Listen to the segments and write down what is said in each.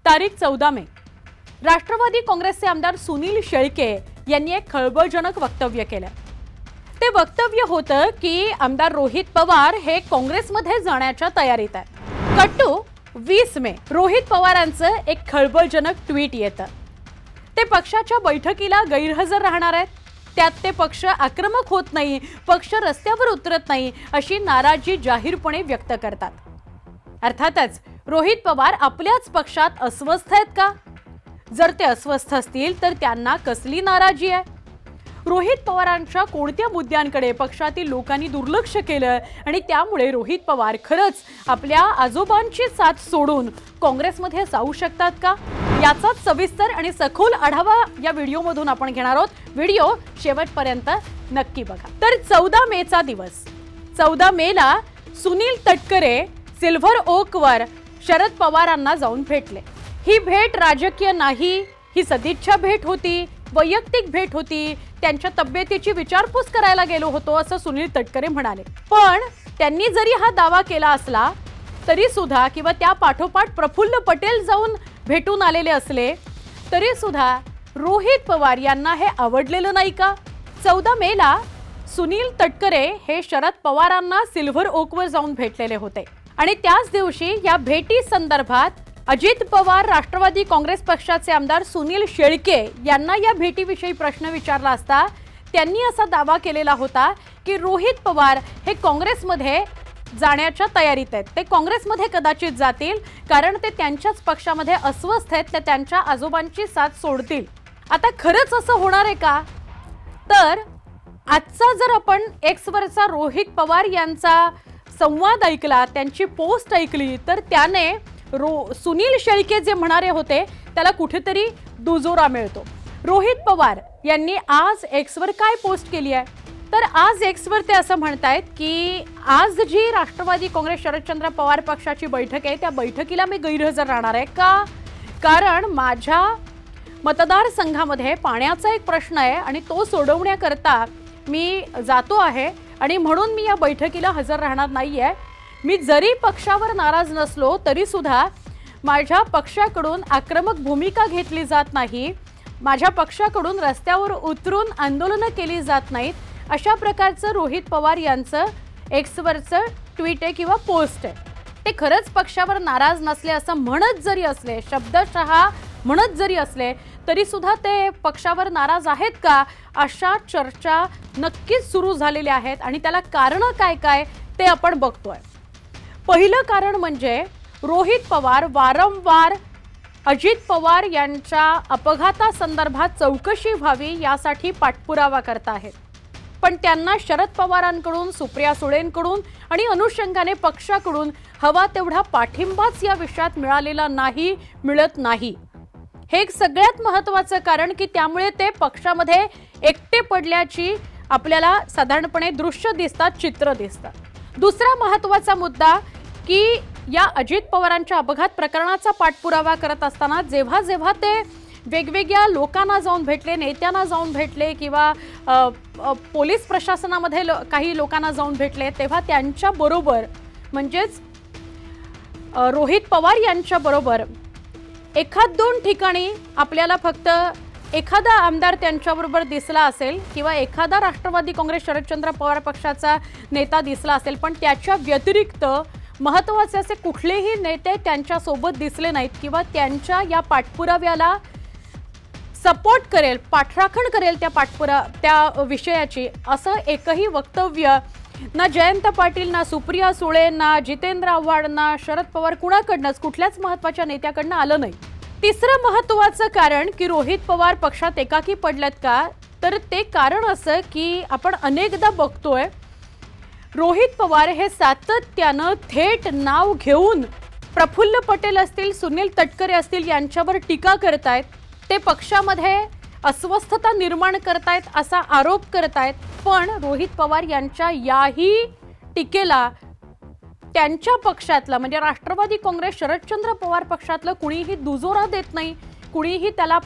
तारीख 14 मे राष्ट्रवादी काँग्रेसचे आमदार सुनील शेळके यांनी एक खळबळजनक वक्तव्य केलं। ते वक्तव्य होतं की आमदार रोहित पवार हे काँग्रेसमध्ये जाण्याच्या तयारीत आहेत। कट्टू 20 मे रोहित पवारांचं एक खळबळजनक ट्विट येतं। ते पक्षाच्या बैठकीला गैरहजर राहणार आहेत। त्यात ते पक्ष आक्रमक होत नाही, पक्ष रस्त्यावर उतरत नाही अशी नाराजी जाहीरपणे व्यक्त करतात। अर्थातच रोहित पवार आपल्याच पक्षात अस्वस्थ आहेत का? जर ते अस्वस्थ असतील तर त्यांना कसली नाराजी आहे? रोहित पवारांच्या कोणत्या मुद्द्यांकडे पक्षातील लोकांनी दुर्लक्ष केलं आणि त्यामुळे रोहित पवार खरंच आपल्या आजोबांची साथ सोडून काँग्रेसमध्ये जाऊ शकतात का? याचाच सविस्तर आणि सखोल आढावा या व्हिडिओमधून आपण घेणार आहोत। व्हिडिओ शेवटपर्यंत नक्की बघा। तर 14 मेचा दिवस, 14 मेला सुनील तटकरे सिल्व्हर ओकवर शरद पवारांना जाऊन भेटले। ही भेट राजकीय नाही, ही सदिच्छा भेट होती, वैयक्तिक भेट होती। त्यांच्या तब्येतीची विचारपूस करायला गेलो होतो असं सुनील तटकरे म्हणाले। पण त्यांनी जरी हा दावा केला असला तरी सुद्धा किंवा त्या पाठोपाठ प्रफुल्ल पटेल जाऊन भेटून आलेले असले तरी सुद्धा रोहित पवार यांना हे आवडलेलं नाही का? 14 मेला सुनील तटकरे हे शरद पवारांना सिल्व्हर ओकवर जाऊन भेटलेले होते आणि त्याच दिवशी या भेटी संदर्भात अजित पवार राष्ट्रवादी काँग्रेस पक्षाचे आमदार सुनील शेळके यांना या भेटीविषयी प्रश्न विचारला असता त्यांनी असा दावा केलेला होता की रोहित पवार हे काँग्रेसमध्ये जाण्याच्या तयारीत आहेत। ते काँग्रेसमध्ये कदाचित जातील कारण ते त्यांच्याच पक्षामध्ये अस्वस्थ आहेत, ते त्यांच्या आजोबांची साथ सोडतील। आता खरंच असं होणार आहे का? तर आजचा जर आपण एक्सवरचा रोहित पवार यांचा संवाद ऐकला, त्यांची पोस्ट ऐकली तर त्याने सुनील शेळके जे म्हणारे होते त्याला कुठेतरी दुजोरा मिळतो। रोहित पवार यांनी आज एक्सवर काय पोस्ट केली आहे? तर आज एक्सवर ते असं म्हणतायत की आज जी राष्ट्रवादी काँग्रेस शरदचंद्र पवार पक्षाची बैठक आहे त्या बैठकीला मी गैरहजर राहणार आहे का? कारण माझ्या मतदारसंघामध्ये पाण्याचा एक प्रश्न आहे आणि तो सोडवण्याकरता मी जातो आहे आणि म्हणून मी या बैठकीला हजर राहणार नाहीये। मी जरी पक्षावर नाराज नसलो तरी सुद्धा माझ्या पक्षाकडून आक्रमक भूमिका घेतली जात नाही, माझ्या पक्षाकडून रस्त्यावर उतरून आंदोलनं केली जात नाहीत, अशा प्रकारचं रोहित पवार यांचं एक्सवरचं ट्विट आहे किंवा पोस्ट आहे। ते खरंच पक्षावर नाराज नसले असं म्हणत जरी असले, शब्दशः म्हणत जरी असले तरी सुद्धा ते पक्षावर नाराज आहेत का? अशा चर्चा नक्कीच सुरू झालेल्या आहेत आणि त्याला कारणं काय काय ते आपण बघतोय। पहिलं कारण म्हणजे रोहित पवार वारंवार अजित पवार यांच्या अपघातासंदर्भात चौकशी व्हावी यासाठी पाठपुरावा करत आहेत, पण त्यांना शरद पवारांकडून, सुप्रिया सुळेंकडून आणि अनुषंगाने पक्षाकडून हवा तेवढा पाठिंबाच या विषयात मिळालेला नाही, मिळत नाही। हे एक सगळ्यात महत्त्वाचं कारण की त्यामुळे ते पक्षामध्ये एकटे पडल्याची आपल्याला साधारणपणे दृश्य दिसतात, चित्र दिसतात। दुसरा महत्त्वाचा मुद्दा की या अजित पवारांच्या अपघात प्रकरणाचा पाठपुरावा करत असताना जेव्हा जेव्हा ते वेगवेगळ्या लोकांना जाऊन भेटले, नेत्यांना जाऊन भेटले किंवा पोलीस प्रशासनामध्ये काही लोकांना जाऊन भेटले तेव्हा त्यांच्या बरोबर म्हणजेच रोहित पवार यांच्या बरोबर एखाद दोन ठिकाणी आपल्याला फक्त एखादा आमदार त्यांच्याबरोबर दिसला असेल किंवा एखादा राष्ट्रवादी काँग्रेस शरदचंद्र पवार पक्षाचा नेता दिसला असेल, पण त्याच्या व्यतिरिक्त महत्त्वाचे असे कुठलेही नेते त्यांच्यासोबत दिसले नाहीत किंवा त्यांच्या या पाठपुराव्याला सपोर्ट करेल, पाठराखण करेल त्या विषयाची असं एकही वक्तव्य ना जयंत पाटील, ना सुप्रिया सुळे, ना जितेंद्र आव्हाड, ना शरद पवार कुणाकडनंच कुठल्याच महत्त्वाच्या नेत्याकडनं आलं नाही। तिसरं महत्त्वाचं कारण की रोहित पवार पक्षात एकाकी पडलेत का? तर ते कारण असं की आपण अनेकदा बघतोय रोहित पवार हे सातत्यानं थेट नाव घेऊन प्रफुल्ल पटेल असतील, सुनील तटकरे असतील यांच्यावर टीका करतायत, ते पक्षामध्ये अस्वस्थता निर्माण करतायत असा आरोप करतायत। पण रोहित पवार यांच्या याही टीकेला त्यांच्या पक्षातला म्हणजे राष्ट्रवादी काँग्रेस शरदचंद्र पवार पक्षातलं कुणीही दुजोरा देत नाही, कुणीही त्याला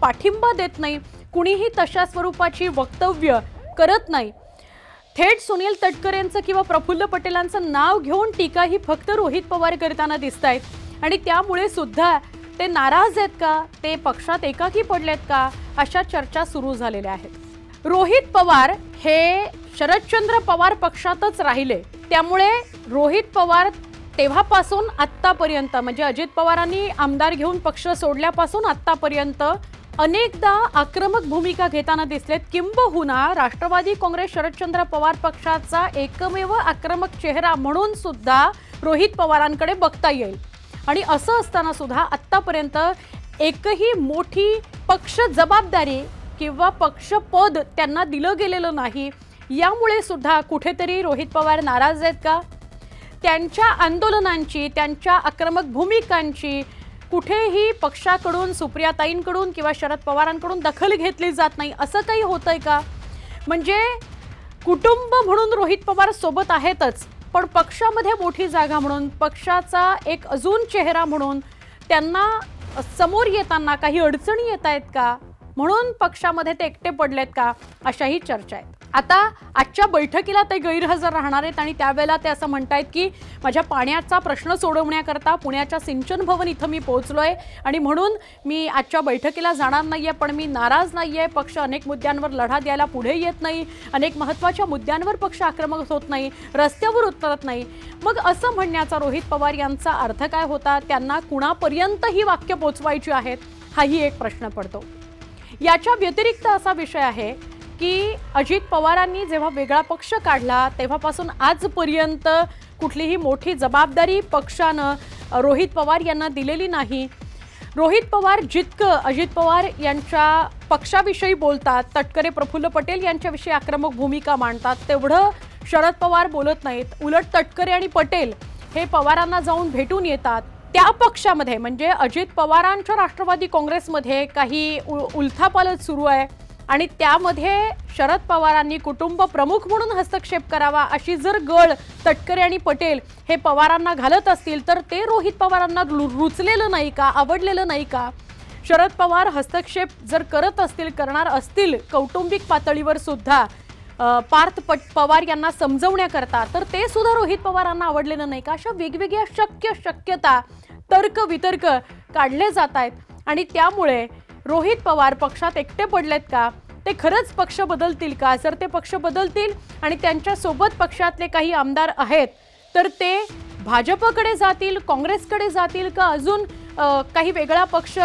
पाठिंबा देत नाही, कुणीही तशा स्वरूपाची वक्तव्य करत नाही। थेट सुनील तटकरेंचं किंवा प्रफुल्ल पटेलांचं नाव घेऊन टीका ही फक्त रोहित पवार करताना दिसतायत आणि त्यामुळे सुद्धा ते नाराज आहेत का, ते पक्षात एकाकी पडलेत का, अशा चर्चा सुरू झालेल्या आहेत. रोहित पवार हे शरदचंद्र पवार पक्षातच राहिले, त्यामुळे रोहित पवार तेव्हापासून आत्तापर्यंत म्हणजे अजित पवारांनी आमदार घेऊन पक्ष सोडल्यापासून आत्तापर्यंत अनेकदा आक्रमक भूमिका घेताना दिसलेत. किंबहुना राष्ट्रवादी काँग्रेस शरदचंद्र पवार पक्षाचा एकमेव आक्रमक चेहरा म्हणून सुद्धा रोहित पवारांकडे बघता येईल. आणि असं असताना सुद्धा आत्तापर्यंत एकही मोठी पक्ष जबाबदारी किंवा पक्षपद त्यांना दिलं गेलेलं नाही. यामुळे सुद्धा कुठेतरी रोहित पवार नाराज आहेत का? त्यांच्या आंदोलनांची, त्यांच्या आक्रमक भूमिकांची कुठेही पक्षाकडून, सुप्रियाताईंकडून किंवा शरद पवारांकडून दखल घेतली जात नाही, असं काही होतंय का? म्हणजे कुटुंब म्हणून रोहित पवार सोबत आहेतच, पण पक्षामध्ये मोठी जागा म्हणून, पक्षाचा एक अजून चेहरा म्हणून त्यांना समोर येताना काही अडचणी येत आहेत का, म्हणून पक्षामध्ये ते एकटे पडलेत का, अशाही चर्चा आहेत. आता आजच्या बैठकीला ते गैरहजर राहणार आहेत आणि त्यावेळेला ते असं म्हणतायत की माझ्या पाण्याचा प्रश्न सोडवण्याकरता पुण्याच्या सिंचन भवन इथं मी पोहोचलोय आणि म्हणून मी आजच्या बैठकीला जाणार नाहीये. पण मी नाराज नाहीये, पक्ष अनेक मुद्द्यांवर लढा द्यायला पुढे येत नाही, अनेक महत्त्वाच्या मुद्द्यांवर पक्ष आक्रमक होत नाही, रस्त्यावर उतरत नाही. मग असं म्हणण्याचा रोहित पवार यांचा अर्थ काय होता? त्यांना कुणापर्यंत ही वाक्य पोचवायची आहेत, हाही एक प्रश्न पडतो. याच्या व्यतिरिक्त असा विषय आहे की अजित पवारांनी जेव्हा वेगळा पक्ष काढला तेव्हापासून आजपर्यंत कुठलीही मोठी जबाबदारी पक्षानं रोहित पवार यांना दिलेली नाही. रोहित पवार जितकं अजित पवार यांच्या पक्षाविषयी बोलतात, तटकरे प्रफुल्ल पटेल यांच्याविषयी आक्रमक भूमिका मांडतात, तेवढं शरद पवार बोलत नाहीत. उलट तटकरे आणि पटेल हे पवारांना जाऊन भेटून येतात. त्या पक्षामध्ये म्हणजे अजित पवारांच्या राष्ट्रवादी काँग्रेसमध्ये काही उलथापालथ सुरू आहे आणि त्यामध्ये शरद पवारांनी कुटुंब प्रमुख म्हणून हस्तक्षेप करावा अशी जर गळ तटकरे आणि पटेल हे पवारांना घालत असतील तर ते रोहित पवारांना रुचलेलं नाही का, आवडलेलं नाही का? शरद पवार हस्तक्षेप जर करत असतील, करणार असतील कौटुंबिक पातळीवर सुद्धा पार्थ पवार यांना समजवण्याकरता, तर ते सुद्धा रोहित पवारांना आवडलेलं नाही का? अशा वेगवेगळ्या शक्यता, तर्क वितर्क काढले जात आहेत आणि त्यामुळे रोहित पवार पक्षात एकटे पडलेत का? ते खरंच पक्ष बदलतील का? जर ते पक्ष बदलतील आणि त्यांच्या सोबत पक्षातले काही आमदार आहेत तर ते भाजपकडे जातील, काँग्रेसकडे जातील का अजून काही वेगळा पक्ष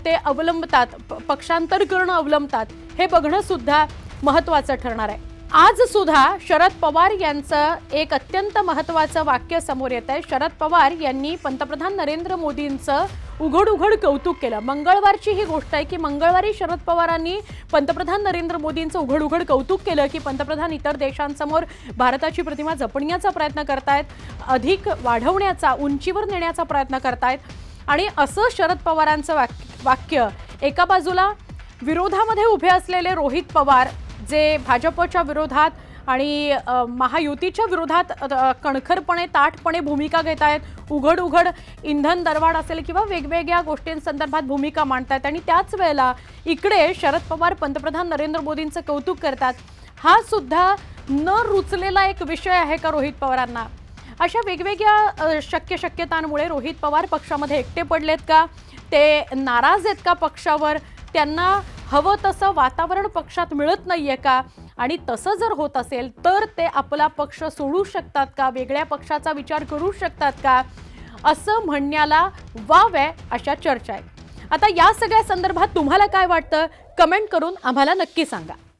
ते अवलंबतात, पक्षांतर करणं अवलंबतात, हे बघणं सुद्धा महत्त्वाचं ठरणार आहे. आज सुद्धा शरद पवार यांचं एक अत्यंत महत्त्वाचं वाक्य समोर येत आहे. शरद पवार यांनी पंतप्रधान नरेंद्र मोदींचं उघड कौतुक केलं. मंगळवारची ही गोष्ट आहे की मंगळवारी शरद पवारांनी पंतप्रधान नरेंद्र मोदींचं उघड कौतुक केलं की पंतप्रधान इतर देशांसमोर भारताची प्रतिमा जपण्याचा प्रयत्न करतायत, अधिक वाढवण्याचा, उंचीवर नेण्याचा प्रयत्न करतायत. आणि असं शरद पवारांचं वाक्य एका बाजूला विरोधामध्ये उभे असलेले रोहित पवार जे भाजपच्या विरोधात आणि महायुतीच्या विरोधात कणखरपणे, ताठपणे भूमिका घेत आहेत, उघड इंधन दरवाढ असेल किंवा वेगवेगळ्या गोष्टींसंदर्भात भूमिका मांडतात आणि त्याच वेळेला इकडे शरद पवार पंतप्रधान नरेंद्र मोदींचं कौतुक करतात. हा सुद्धा न रुचलेला एक विषय आहे का रोहित पवारांना? अशा वेगवेगळ्या शक्यतांमुळे रोहित पवार पक्षामध्ये एकटे पडलेत का? ते नाराज आहेत का पक्षावर? त्यांना हवं तसं वातावरण पक्षात मिळत नाहीये का? आणि तसं जर होत असेल तर ते आपला पक्ष सोडू शकतात का? वेगळ्या पक्षाचा विचार करू शकतात का? असं म्हणण्याला वाव आहे अशा चर्चा आहेत. आता या सगळ्या संदर्भात तुम्हाला काय वाटतं? कमेंट करून आम्हाला नक्की सांगा.